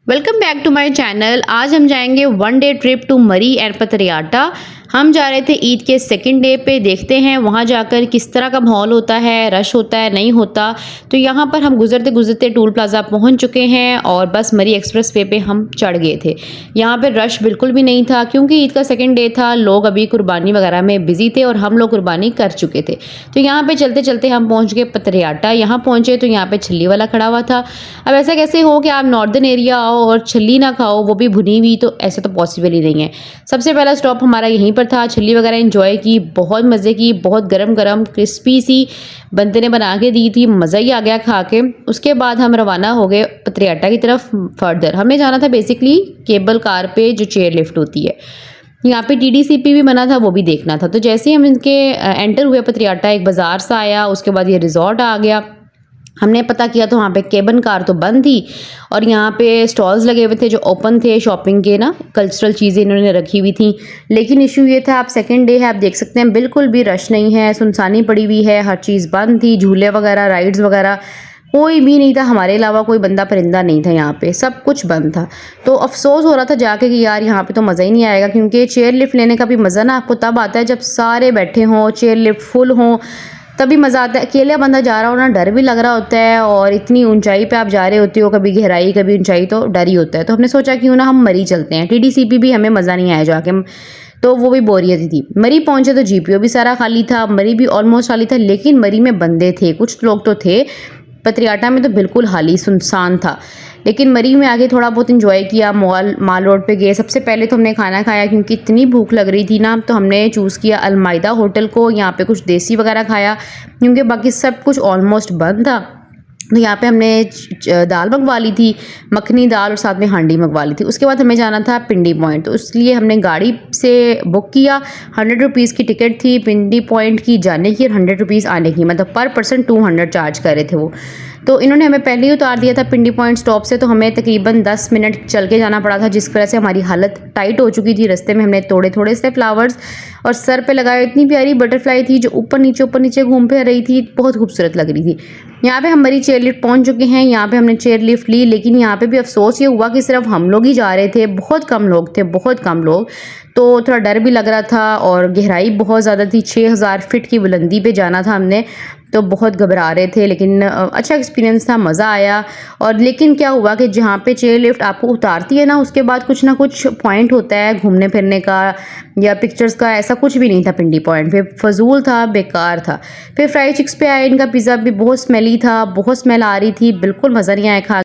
Welcome back to my channel. आज हम जाएंगे one day trip to Murree and Patriata. हम जा रहे थे ईद के सेकंड डे पे। देखते हैं वहाँ जाकर किस तरह का माहौल होता है, रश होता है नहीं होता। तो यहाँ पर हम गुजरते गुजरते टूल प्लाजा पहुँच चुके हैं और बस मरी एक्सप्रेस वे पे हम चढ़ गए थे। यहाँ पर रश बिल्कुल भी नहीं था क्योंकि ईद का सेकंड डे था। लोग अभी कुर्बानी वगैरह में बिजी थे और हम लोग कुर्बानी कर चुके थे। तो यहाँ पे चलते चलते हम पहुँच गए पतरियाटा। यहाँ पहुँचे तो यहाँ पे छल्ली वाला खड़ा हुआ था। अब ऐसा कैसे हो कि आप नॉर्दर्न एरिया आओ और छल्ली ना खाओ, वो भी भुनी हुई, तो ऐसा तो पॉसिबल ही नहीं है। सबसे पहला स्टॉप हमारा यहीं पर था। छल्ली वगैरह एंजॉय की, बहुत मज़े की। बहुत गरम गरम क्रिस्पी सी बंदे ने बना के दी थी, मज़ा ही आ गया खा के। उसके बाद हम रवाना हो गए पतरियाटा की तरफ। फर्दर हमने जाना था बेसिकली केबल कार पे जो चेयर लिफ्ट होती है। यहाँ पे टीडीसीपी भी बना था, वो भी देखना था। तो जैसे ही हम इनके एंटर हुए पतरियाटा, एक बाज़ार सा आया, उसके बाद ये रिजॉर्ट आ गया। हमने पता किया तो वहाँ पे केबन कार तो बंद थी और यहाँ पे स्टॉल्स लगे हुए थे जो ओपन थे शॉपिंग के ना, कल्चरल चीज़ें इन्होंने रखी हुई थी। लेकिन इशू ये था, आप सेकंड डे है, आप देख सकते हैं बिल्कुल भी रश नहीं है, सुनसानी पड़ी हुई है, हर चीज़ बंद थी। झूले वगैरह, राइड्स वगैरह कोई भी नहीं था, हमारे अलावा कोई बंदा परिंदा नहीं था यहाँ पे, सब कुछ बंद था। तो अफसोस हो रहा था जाके कि यार यहाँ पे तो मज़ा ही नहीं आएगा, क्योंकि चेयर लिफ्ट लेने का भी मज़ा ना आपको तब आता है जब सारे बैठे हों, चेयर लिफ्ट फुल हों, तभी मज़ा आता है। अकेला बंदा जा रहा हो ना, डर भी लग रहा होता है, और इतनी ऊंचाई पे आप जा रहे होते हो, कभी गहराई कभी ऊंचाई, तो डर ही होता है। तो हमने सोचा क्यों ना हम मरी चलते हैं। टीडीसीपी भी हमें मज़ा नहीं आया जाके, तो वो भी बोरियत ही थी। मरी पहुंचे तो जीपीओ भी सारा खाली था, मरी भी ऑलमोस्ट खाली था, लेकिन मरी में बंदे थे, कुछ लोग तो थे। पतरियाटा में तो बिल्कुल खाली सुनसान था। लेकिन मरी में आगे थोड़ा बहुत इंजॉय किया। माल रोड पे गए। सबसे पहले तो हमने खाना खाया क्योंकि इतनी भूख लग रही थी ना, तो हमने चूज़ किया अलमाइदा होटल को। यहाँ पे कुछ देसी वगैरह खाया क्योंकि बाकी सब कुछ ऑलमोस्ट बंद था। तो यहाँ पे हमने दाल मंगवा ली थी, मखनी दाल, और साथ में हांडी मंगवा ली थी। उसके बाद हमें जाना था पिंडी पॉइंट, तो इसलिए हमने गाड़ी से बुक किया। 100 रुपीज़ की टिकट थी पिंडी पॉइंट की जाने की और 100 रुपीज़ आने की, मतलब पर पर्सन 200 चार्ज कर रहे थे वो। तो इन्होंने हमें पहले ही उतार दिया था पिंडी पॉइंट स्टॉप से, तो हमें तकरीबन 10 मिनट चल के जाना पड़ा था, जिस वजह से हमारी हालत टाइट हो चुकी थी। रास्ते में हमने थोड़े थोड़े से फ्लावर्स और सर पे लगाए। इतनी प्यारी बटरफ्लाई थी जो ऊपर नीचे घूम फिर रही थी, बहुत खूबसूरत लग रही थी। यहाँ पे हम मरी चेयर लिफ्ट पहुँच चुके हैं। यहाँ पे हमने चेयर लिफ्ट ली, लेकिन यहाँ पे भी अफसोस ये हुआ कि सिर्फ हम लोग ही जा रहे थे, बहुत कम लोग थे, बहुत कम लोग। तो थोड़ा डर भी लग रहा था और गहराई बहुत ज़्यादा थी। 6000 फीट की बुलंदी पे जाना था हमने, तो बहुत घबरा रहे थे। लेकिन अच्छा एक्सपीरियंस था, मज़ा आया। और लेकिन क्या हुआ कि जहाँ पे चेयर लिफ्ट आपको उतारती है ना, उसके बाद कुछ ना कुछ पॉइंट होता है घूमने फिरने का या पिक्चर्स का, ऐसा कुछ भी नहीं था पिंडी पॉइंट पे। फजूल था, बेकार था। फिर फ्राई चिक्स पे आए, इनका पिज़्ज़ा भी बहुत स्मेली था, बहुत स्मेल आ रही थी, बिल्कुल मज़ा नहीं आया खा